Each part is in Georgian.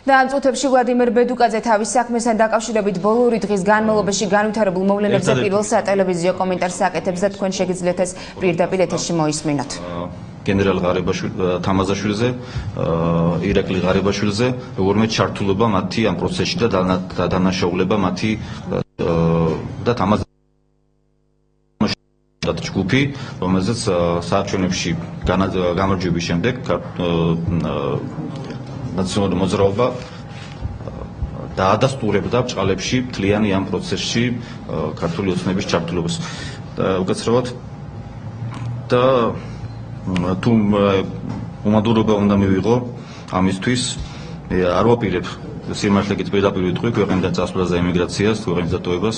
და ამ წუთებში ვლადიმერ ბედუკაძე თავის საქმესთან დაკავშირებით ბოლო დღის განმავლობაში განვითარებულ მოვლენებზე პირველ სატელევიზიო კომენტარს აკეთებს და თქვენ შეგიძლიათ ეს პირდაპირ ეთერში მოისმინოთ. გენერალ თამაზაშვილზე, ირაკლი ღარიბაშვილზე, რომელმე ჩართულობა მათი ამ პროცესში და დანაშაულება მათი და თამაზაშვილის ჯგუფი, რომელზეც საარჩევნებში გამარჯვების შემდეგ ნაციონალური მოძრაობა დაადასტურებდა ბრჭყალებში მთლიანი ამ პროცესში ქართული ოცნების ჩართულობას. უკაცრავად და თუ უმადურობა უნდა მივიღო ამისთვის არ ვაპირებ სიმართლეებით პირდაპირ ვიტყვი ქვეყნიდან წასვლას და ემიგრაციას, ქვეყნის დატოვებას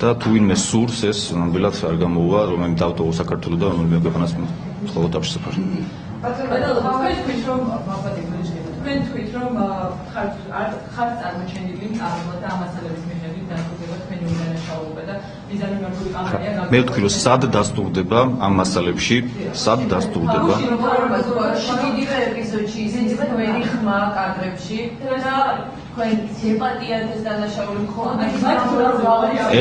და თუ ვინმე სურს ეს ნამდვილად არ გამოუვა რომელიც დავტოვო საქართველოს და რომელიმე ქვეყანას მხოლოდ დაფშესაფარი. თქვენ თქვით რომ ხართ წარმოჩენილი მწარმოება და ამასალების მიხედვით დასტურდება თქვენი უდანაშაულობა და მიზანმიმართული კამპანია მე ვთქვი რომ სად დასტურდება ამ მასალებში, სად დასტურდება? შვიდივე ეპიზოდში ისინი თქვენი ხმა კადრებში და თქვენ სიმპათიათ ეს დანაშაული მხოლოდ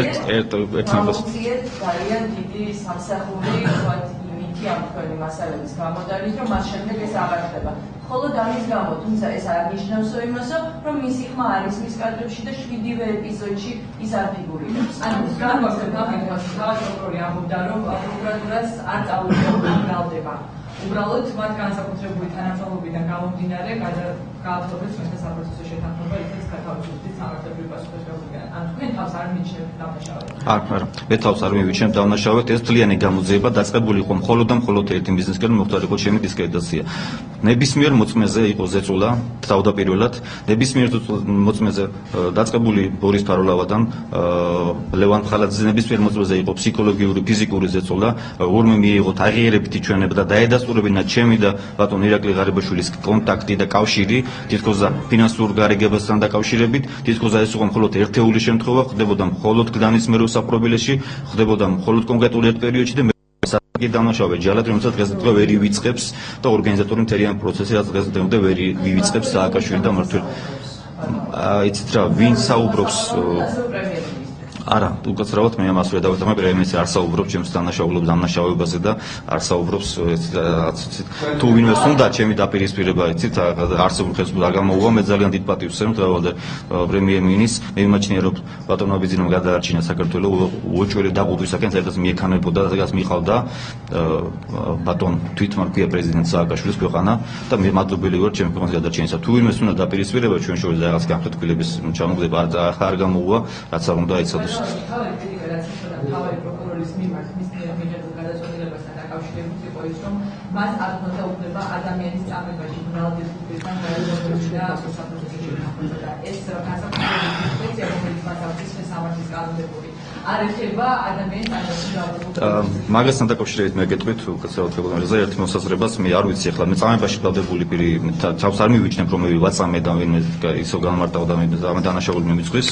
ერთ ძალიან დიდი სამსახური ამ თქვენი მასალების გამოდანის რომ მას შემდეგ ეს აღარ ხდება. მხოლოდ ამის გამო, თუმცა ეს არ ნიშნავს იმასო, რომ მისი ხმა არის მის კადრებში და შვიდივე ეპიზოდში ის არ ფიგურირებს. ანუ განვახსენებ ამას, თავად პროკურორი ამბობდა, რომ პროკურატურას არ წაუდგება ბრალდება. უბრალოდ მათ განსაკუთრებული თანამშრომლობიდან გამომდინარე გააფრთხილებს თქვენთან საპროცესო შეთანხმება ისიც გათავისუფლების სამართლებრივი პასუხისმგებლობიდან. ან თქვენ თავს არ მიიჩნევთ დანაშაულს? არა, მე თავს არ მივიჩნევ დანაშაულს, ეს თლიანი გამოძიება დაწყებული იყო მხოლოდ და მხოლოდ ერთი მიზნისკენ მოხდა იყო ჩემი დისკრედიტაცია. ნებისმიერ მოწმეზე იყო ზეწოლა, თავდაპირველად, ნებისმიერ მოწმეზე დაწყებული ბორის ფაროლავადან ლევან ხალაძე ნებისმიერ მოწმეზე იყო ფსიქოლოგიური, ფიზიკური ზეწოლა, ორმე მიიღოთ აღიარებითი ჩვენება და დაედასტურებინა ჩემი და ბატონ ირაკლი ღარიბაშვილის კონტაქტი და კავშირი, თითქოს ფინანსურ გარიგებასთან დაკავშირებით, თითქოს ეს იყო მხოლოდ ერთეული შემთხვევა, ხდებოდა მხოლოდ გდანის მეროს საპრობილეში, ხდებოდა მხოლოდ კონკრეტულ ერთ პერიოდში და დანაშაულე ჯალად რომელსაც დღეს დღე ვერ ივიწყებს და ორგანიზატორი მთელი ამ პროცესი რაც დღეს დღემდე ვერ ივიწყებს სააკაშვილი და მართლ იცით რა ვინ საუბრობს არა უკაცრავად მე ამას ვერ დავეთანხმებ პრემიეს არ საუბრობს ჩემს დანაშაულებს დანაშაულებაზე და არ საუბრობს თუ ვინმე უნდა ჩემი დაპირისპირება იცით არსებულ ხელს არ გამოუვა მე ძალიან დიდ პატივს ვცემ და პრემიერ-მინისტრს მე ვიმაჩნია რომ ბატონ აბიძინომ გადაარჩინა საქართველოს უოჭველი დაყუპვისაკენ საერთოდ მიექანებოდა და მიყავდა ბატონ თვითონ ქვია პრეზიდენტ სააკაშვილის ქვეყანა და მე მადლობელი ვარ ჩემი ქვეყნის გადარჩენისა თუ ვინმე უნდა დაპირისპირება ჩვენ შორის რაღაც განხეთქილების ჩამოგდება არ გამოუვა რაც არ უნდა იცოდოს თავი კრიტიკა რაც შეეხება თავი პროკურორის მიმართ მის მიღებულ გადაწყვეტილებასთან დაკავშირებით იყო ის რომ მას არ ჰქონდა უფლება ადამიანის წამებაში ბრალდებულთან გაერთიანებაში და საპროცესო შეთანხმებაში და ეს განსაკუთრებით სპეცია რომელიც მას აქვს სამართლის კანონმდებლობა არ ეხება ადამიანის წამებაში ბრალდებულებას მაგასთან დაკავშირებით მე გეტყვით უკაცრავად გეგმაზე ერთ მოსაზრებას მე არ ვიცი ახლა მე წამებაში ბრალდებული პირი თავს არ მივიჩნევ რომ მე ვაწამე და ვინმე ისო განმარტავდა მე დანაშაული მიმიწყვის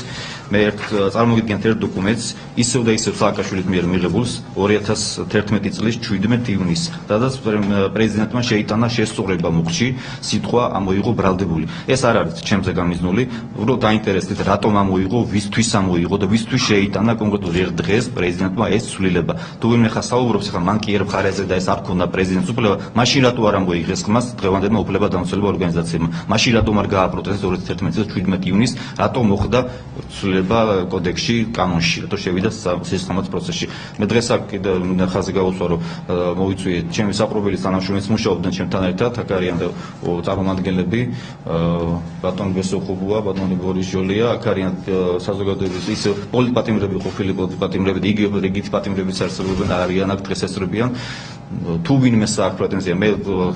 მე ერთ წარმოგიდგენთ ერთ დოკუმენტს ისევ და ისევ სააკაშვილის მიერ მიღებულს 2011 წლის 17 ივნისს სადაც პრეზიდენტმა შეიტანა შესწორება მუხში სიტყვა ამოიღო ბრალდებული ეს არ არის ჩემზე გამიზნული უბრალოდ დაინტერესდით რატომ ამოიღო ვისთვის ამოიღო და ვისთვის შეიტანა კონკრეტულ ერთ დღეს პრეზიდენტმა ეს ცვლილება თუ ვინმე ხა საუბრობს ახლა მან კი ერთ მხარეზე და ეს არ ქონდა პრეზიდენტს უფლება მაშინ რატო არ ამოიღეს ხმას დღევანდელმა უფლება დამცველმა ორგანიზაციებმა მაშინ რატომ არ გააპროტესტეს 2011 წლის 17 ივნისს რატომ მოხდა ცვლილება კოდექსში კანონში რატო შევიდა სისტემატ პროცესში მე დღეს აქ კიდე ხაზი გავუსვა რომ მოვიწვიე ჩემი საპრობილის თანამშრომლებს მუშაობდნენ ჩემთან ერთად აქ არიან წარმომადგენლები ბატონ ბესოხუბუა ბატონი ბორის ჟოლია აქ არიან საზოგადოების ის პოლიტპატიმრები ყოფილი პოლიტპატიმრები იგივე რიგით პატიმრებიც არსებობენ არიან აქ დღეს ესწრებიან თუ ვინმე აქვს პრეტენზია მე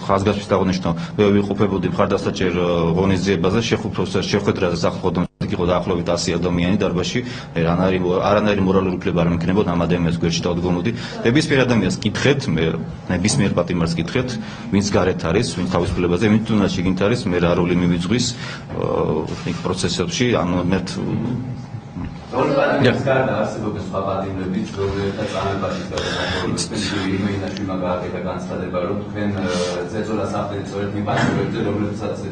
ხაზგასთვის დაღვნიშნო მე ვიყოფებოდი მხარდასაჭერ ღონისძიებაზე შეხვედრაზე სახელმწიფო იყო დაახლოებით 100 ადამიანი დარბაზში არანაირი მორალური უფლება არ მექნებოდა ამ ადამიანს გვერდში დავდგომოდი ნებისმიერ ადამიანს კითხეთ მე ნებისმიერ პატიმარს კითხეთ ვინც გარეთ არის ვინც თავისუფლებაზე ვინც თუნდაც შიგნით არის მე რა როლი მივიძღვის იქ პროცესებში ანუ მე Rolpatimiz გარდა არსებობის სხვა პატიმრებიც, რომელთა წამებაშიც გადაგახორციელდა იმეინაში მაგააკეთა განცხადება, რომ თქვენ ზეწოლა საფრთხით სწორედ მიპასუხებთ,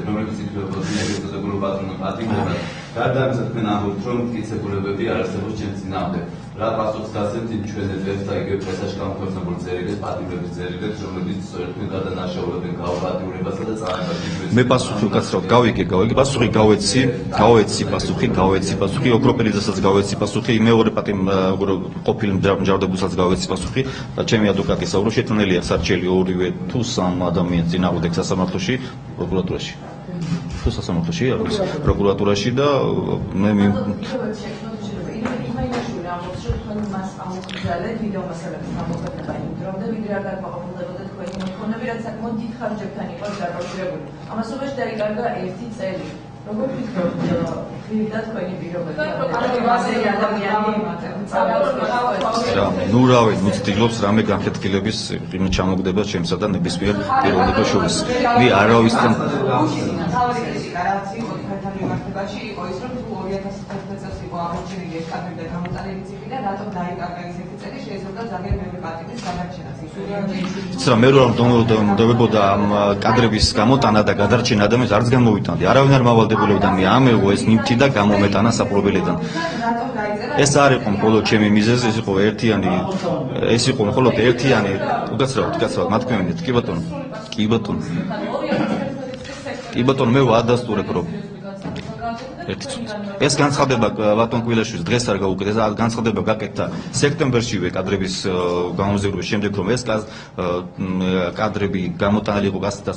რომლებიც ითვლებოდა ნეგატიურ პატრონულ პატიმრებად. გარდა ამისა თქვენ ამბობთ, რომ მტკიცებულებები არ არსებობს ჩემს წინააღმდეგ. რა პასუხს გასცემთ იმ ჩვენებს და იგივე პრესაში გამოფხიზნებულ წერილებს, პატიმრების წერილებს, რომლებიც სწორედ თქვენ გადანაშაულებენ გაუპატიურებასა და წამებაში. მე პასუხი უკაცრავად გავიგე პასუხი გავეცი პასუხი ოქროპერიძესაც გავეცი პასუხი მეორე ყოფილ მჯარდებულსაც გავეცი პასუხი და ჩემი ადვოკატი საუბრობს შეტანილია სარჩელი ორივე თუ სამ ადამიანს წინააღმდეგ სასამართლოში პროკურატურაში და მე მას ამოხსნელეთ ვიდეო მასალების გამოყენება იმ დრომდე ვიდრე არ დაკმაყოფილდებოდა თქვენი მოთხოვნები, რაც საკმაოდ დიდ ხარჯებთან იყო დაკავშირებული. ამასობაში დაიკარგა 1 წელი. როგორ ვფიქრობთ, ვიღდა თქვენი პირობები? ნუ რავი, მოცდილობს რამე განხეთქილების ჩამოგდება ჩემსა და ნებისმიერ პიროვნებას შორის. მე არავისთან თავი კრიტიკა რაც იყო ქართული მიმართებაში იყო ის რომ თუ 2011 წელს იყო აღმოჩენილი ეს კადრები და გამოტანილი ციხე და რატომ დაიკარგა ის 1 წელი შეიძლება ძალიან მეორე პატიმრის გადარჩენაც იცი მე რომ დავებოდა ამ კადრების გამოტანა და გადარჩენა ადამიანს არც გამოვიტანდი არავინ არ მავალდებულებდა მე ამეღო ეს ნივთი და გამომეტანა საპრობილედან ეს არ იყო მხოლოდ ჩემი მიზეზი ეს იყო ერთიანი უკაცრავად მათქმევინეთ კი ბატონო მე ვადასტურებ რომ ეს განცხადება ბატონ კვილაშვილის დღეს არ გაუკეთეს განცხადება გაკეთდა სექტემბერშივე კადრების გამოზიარების შემდეგ რომ ეს კადრები გამოტანილი იყო გასცდა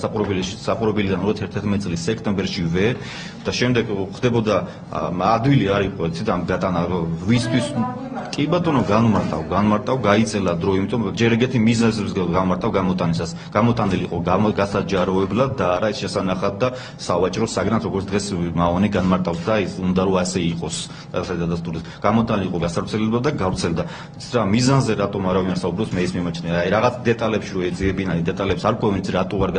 საპრობილედან 2011 წლის სექტემბერშივე და შემდეგ ხდებოდა ადვილი არ იყო იცით ამ გატანა ვისთვის კი ბატონო განმარტავ გაიწელა დრო იმიტომ ჯერ ეგეთი მიზეზებს გამარტავ გამოტანისას გამოტანილი იყო გასაჯაროებლად და არა ის შესანახად და სავაჭრო საგნად როგორც დღეს მავონი განმარტავს და ის უნდა რომ ასე იყოს დადასტურდეს გამოტანილი იყო გასავრცელებლად და გავრცელდა რა მიზანზე რატომ არავინ არ საუბრობს მე ის მიმაჩნია აი რაღაც დეტალებში რო ეძიებინა დეტალებს არ ყვევენ რატო არ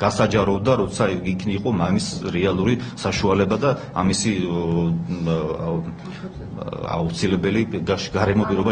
გასაჯაროვდა როცა იქნი იყო მამის რეალური საშუალება და ამისი აუცილებელი გარემო პირობა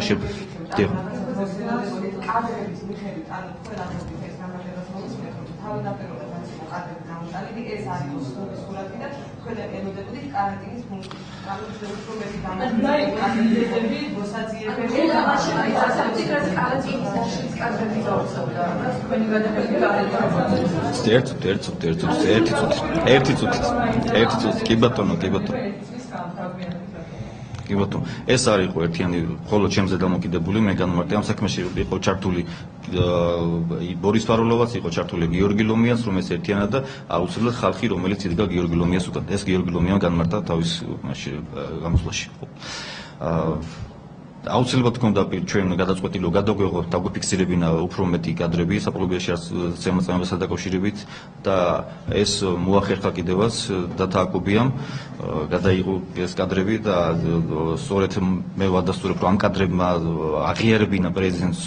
კი ბატონო ეს არ იყო ერთიანი ხოლო ჩემზე დამოკიდებული მე განმარტე ამ საქმეში იყო ჩართული ბორის ფარულოვაც იყო ჩართული გიორგი ლომიანს რომ ეს ერთიანად და აუცილებლად ხალხი რომელიც იდგა გიორგი ლომიანს უკან ეს გიორგი ლომიანი განმარტა თავის გამოსვლაში აუცილებლად გქონდა ჩვენ გადაწყვეტილი რომ გადაგვეღო დაგვიფიქსირებინა უფრო მეტი კადრები საპრობილედში შემოწმებასთან დაკავშირებით და ეს მოახერხა კიდევაც დათააკობიამ გადაიღო ეს კადრები და სწორედ მე ვადასტურებ რომ ამ კადრებმა აღიარებინა პრეზიდენტს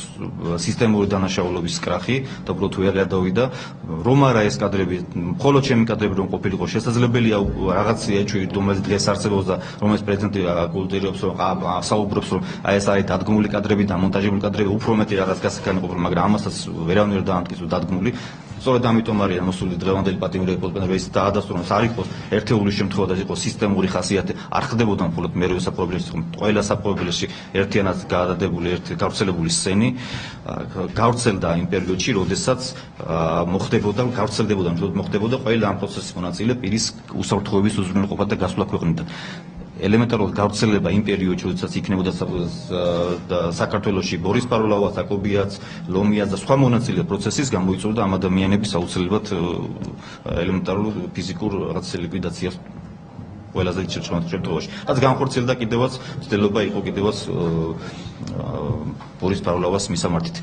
სისტემური დანაშაულობის კრახი და უბრალოდ თუ არ გადავიდა რომ არა ეს კადრები მხოლოდ ჩემი კადრები რომ ყოფილიყო შესაძლებელია რაღაც ეჭვი რომელიც დღეს არსებობს და რომელიც პრეზიდენტი კულტურებს საუბრობს რომ აი ეს არის დადგმული კადრები და მონტაჟებული კადრები უფრო მეტი რაღაც გასაგანი ყოფილა მაგრამ ამასაც ვერავინ არ დაამტკიცო დადგმული სწორედ ამიტომ არის მოსული დღევანდელი პატიმრები პოლიტიკა ის დაადასტუროს არ იყოს ერთეული შემთხვევა და იყოს სისტემური ხასიათი არ ხდებოდა მხოლოდ მერვე საპრობილედში ყველა საპრობილედში ერთიანად გადადებული გავრცელებული სცენი გავრცელდა იმ პერიოდში როდესაც მოხდებოდა ყველა ამ პროცესის მონაწილე პირის უსაფრთხოების უზრუნველყოფა და გასვლა ქვეყნიდან ელემენტარულად გავრცელება იმ პერიოდში, როდესაც იქნებოდა საქართველოში ბორის ფარულოვაც, აკობიაც, ლომიაც და სხვა მონაწილე პროცესის გამოიწვევდა ამ ადამიანების აუცილებლად ელემენტარულ ფიზიკურ რაღაც ლიკვიდაციას ყველაზე დიდ შემთხვევაში. რაც განხორციელდა კიდევაც ცდილობა იყო კიდევაც ბორის ფარულოვას მისამართით.